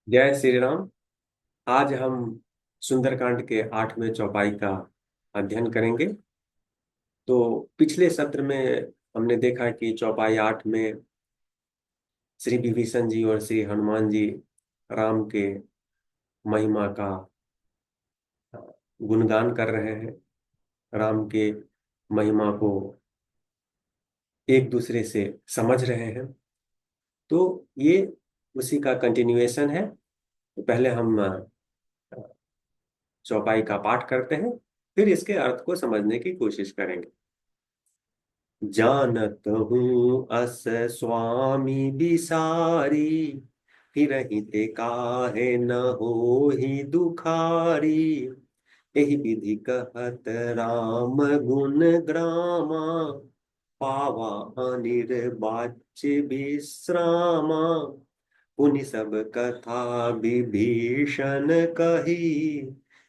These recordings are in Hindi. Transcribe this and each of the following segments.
जय श्री राम। आज हम सुंदरकांड के 8वें चौपाई का अध्ययन करेंगे। तो पिछले सत्र में हमने देखा कि चौपाई 8 में श्री विभीषण जी और श्री हनुमान जी राम के महिमा का गुणगान कर रहे हैं। राम के महिमा को एक दूसरे से समझ रहे हैं। तो ये उसी का कंटिन्यूएशन है। तो पहले हम चौपाई का पाठ करते हैं, फिर इसके अर्थ को समझने की कोशिश करेंगे। जानत हूँ अस स्वामी बिसारी, फिरहि ते काहे न होहि दुखारी। एहि विधि कहत राम गुण ग्रामा, पावा अनिर्वाच्य विश्रामा। पुनि सब कथा विभीषण कही,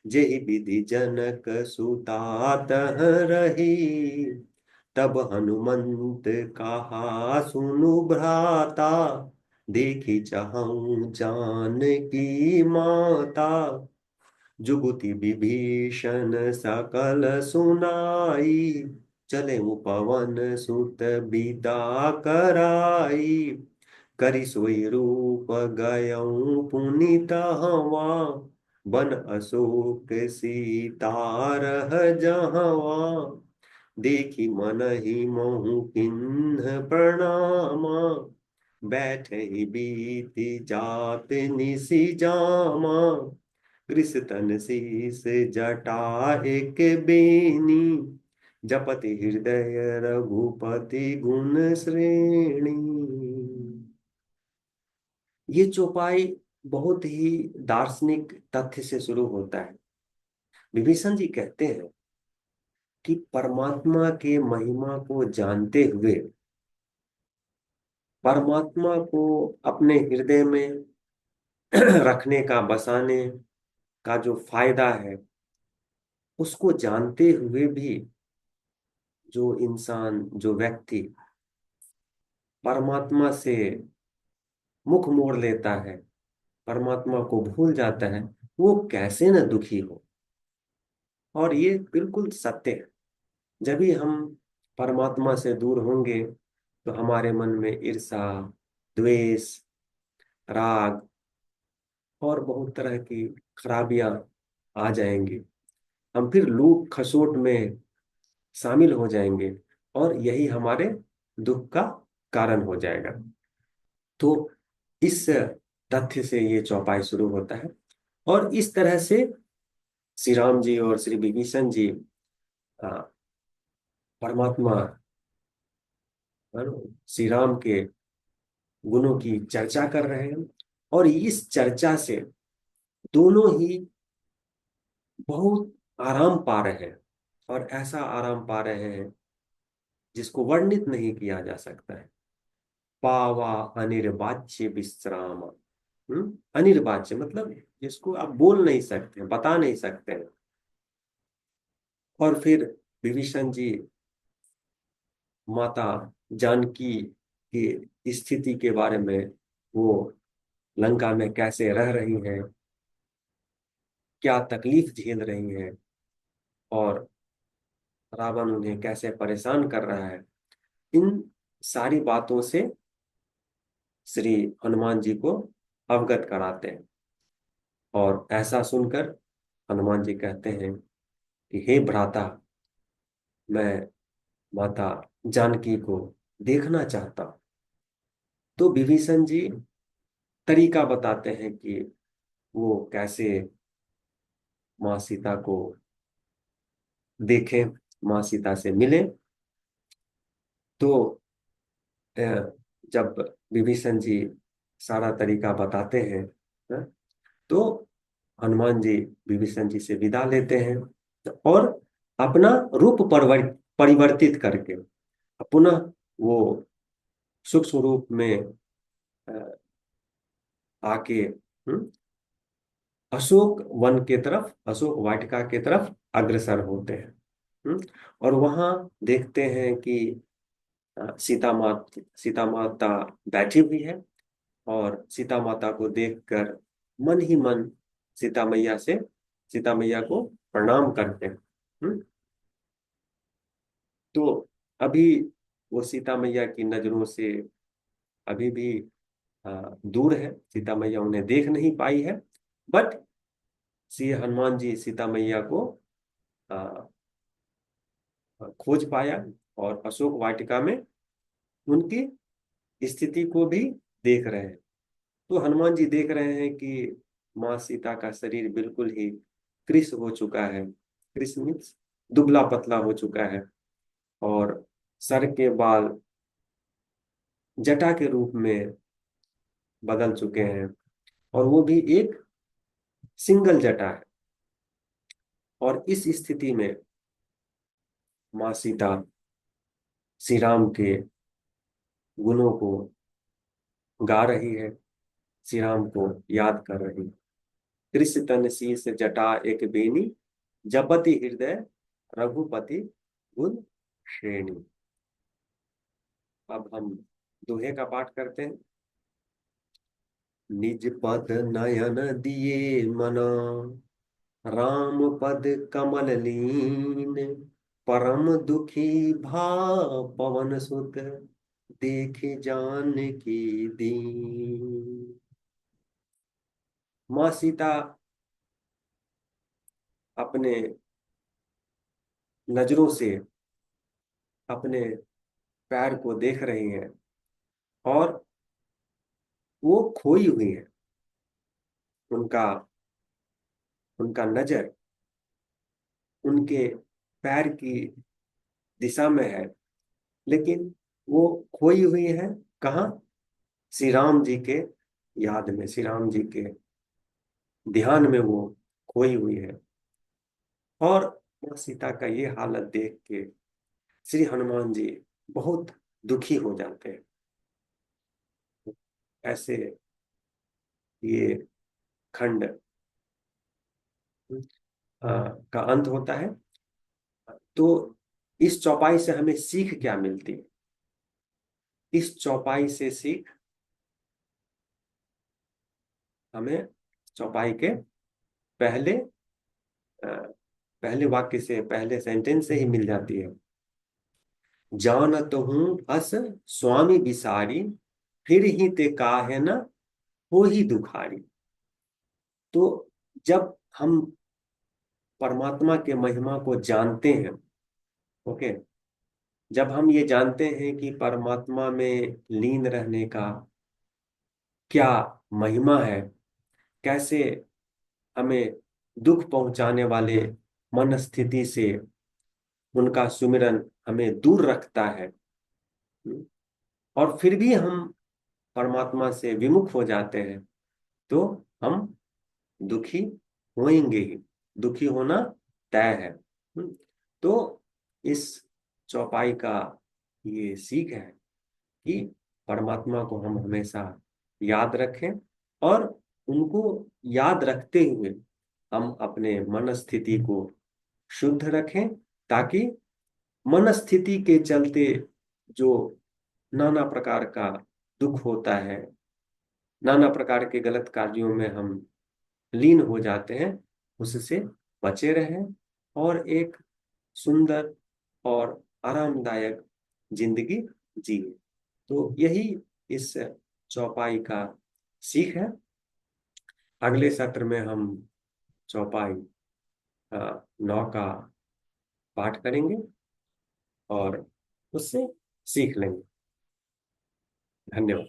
जेहि विधि जनक सुता तह रही। तब हनुमंत कहा सुनु भ्राता, देखी चाहूं जान की माता। जुगुति विभीषण सकल सुनाई, चले पवन सुत बिदा कराई। करि सोई रूप गयऊं पुनीत हवा, बन अशोक सीता रह जहवा। देखी मन ही मोहु किन्ह प्रणामा, बैठ ही बीती जात निसी जामा। कृषतन शीस जटा एक बेनी, जपति हृदय रघुपति गुण श्रेणी। ये चौपाई बहुत ही दार्शनिक तथ्य से शुरू होता है। विभीषण जी कहते हैं कि परमात्मा के महिमा को जानते हुए परमात्मा को अपने हृदय में रखने का, बसाने का जो फायदा है, उसको जानते हुए भी जो इंसान, जो व्यक्ति परमात्मा से मुख मोड़ लेता है, परमात्मा को भूल जाता है, वो कैसे न दुखी हो। और ये बिल्कुल सत्य है। जब भी हम परमात्मा से दूर होंगे तो हमारे मन में ईर्षा, द्वेष, राग और बहुत तरह की खराबियां आ जाएंगी। हम फिर लूट खसोट में शामिल हो जाएंगे और यही हमारे दुख का कारण हो जाएगा। तो इस तथ्य से ये चौपाई शुरू होता है। और इस तरह से श्री राम जी और श्री विभीषण जी आ, परमात्मा श्री राम के गुणों की चर्चा कर रहे हैं। और इस चर्चा से दोनों ही बहुत आराम पा रहे हैं, और ऐसा आराम पा रहे हैं जिसको वर्णित नहीं किया जा सकता है। पावा अनिर्वाच्य विश्राम। अनिर्वाच्य मतलब जिसको आप बोल नहीं सकते, बता नहीं सकते हैं। और फिर विभीषण जी माता जानकी की स्थिति के बारे में, वो लंका में कैसे रह रही हैं, क्या तकलीफ झेल रही हैं, और रावण उन्हें कैसे परेशान कर रहा है, इन सारी बातों से श्री हनुमान जी को अवगत कराते हैं। और ऐसा सुनकर हनुमान जी कहते हैं कि हे भ्राता, मैं माता जानकी को देखना चाहता हूं। तो विभीषण जी तरीका बताते हैं कि वो कैसे माँ सीता को देखें, माँ सीता से मिलें। तो अ, जब विभीषण जी सारा तरीका बताते हैं, अ, तो हनुमान जी विभीषण जी से विदा लेते हैं और अपना रूप परिवर्तित करके पुनः वो सूक्ष्म रूप में अ, आके अशोक वन के तरफ, अशोक वाटिका के तरफ अग्रसर होते हैं। और वहां देखते हैं कि सीता माता बैठी हुई है। और सीता माता को देखकर मन ही मन सीता मैया से, सीता मैया को प्रणाम करते हैं। तो अभी वो सीता मैया की नजरों से अभी भी दूर है, सीता मैया उन्हें देख नहीं पाई है। बट श्री हनुमान जी सीता मैया को आ, खोज पाया, और अशोक वाटिका में उनकी स्थिति को भी देख रहे हैं। तो हनुमान जी देख रहे हैं कि माँ सीता का शरीर बिल्कुल ही कृश हो चुका है, कृश मीन्स दुबला पतला हो चुका है, और सर के बाल जटा के रूप में बदल चुके हैं, और वो भी एक सिंगल जटा है। और इस स्थिति में माँ सीता श्री राम के गुणों को गा रही है, श्री राम को याद कर रही है। कृष तन शीस जटा एक बेनी, जपति हृदय रघुपति गुण श्रेणी। अब हम दोहे का पाठ करते हैं। निज पद नयन दिए मना, राम पद कमल लीन, परम दुखी भा पवन सुत, देखे जान की दीन। माँ सीता अपने नजरों से अपने पैर को देख रही है, और वो खोई हुई है। उनका उनका नजर उनके पैर की दिशा में है, लेकिन वो खोई हुई है कहाँ? श्री राम जी के याद में, श्री राम जी के ध्यान में वो खोई हुई है। और माँ सीता का ये हालत देख के श्री हनुमान जी बहुत दुखी हो जाते हैं। ऐसे ये खंड का अंत होता है। तो इस चौपाई से हमें सीख क्या मिलती है? इस चौपाई से सीख हमें चौपाई के पहले अ, पहले वाक्य से, पहले सेंटेंस से ही मिल जाती है। जानत हूं अस स्वामी बिसारी, फिर ही ते काहे न हो ही दुखारी। तो जब हम परमात्मा के महिमा को जानते हैं, ओके, जब हम ये जानते हैं कि परमात्मा में लीन रहने का क्या महिमा है, कैसे हमें दुख पहुंचाने वाले मन स्थिति से उनका सुमिरन हमें दूर रखता है, और फिर भी हम परमात्मा से विमुख हो जाते हैं, तो हम दुखी होंगे ही, दुखी होना तय है। तो इस चौपाई का ये सीख है कि परमात्मा को हम हमेशा याद रखें, और उनको याद रखते हुए हम अपने मन स्थिति को शुद्ध रखें, ताकि मन स्थिति के चलते जो नाना प्रकार का दुख होता है, नाना प्रकार के गलत कार्यों में हम लीन हो जाते हैं, उससे बचे रहें, और एक सुंदर और आरामदायक जिंदगी जिए। तो यही इस चौपाई का सीख है। अगले सत्र में हम चौपाई 9 का पाठ करेंगे, और उससे सीख लेंगे। धन्यवाद।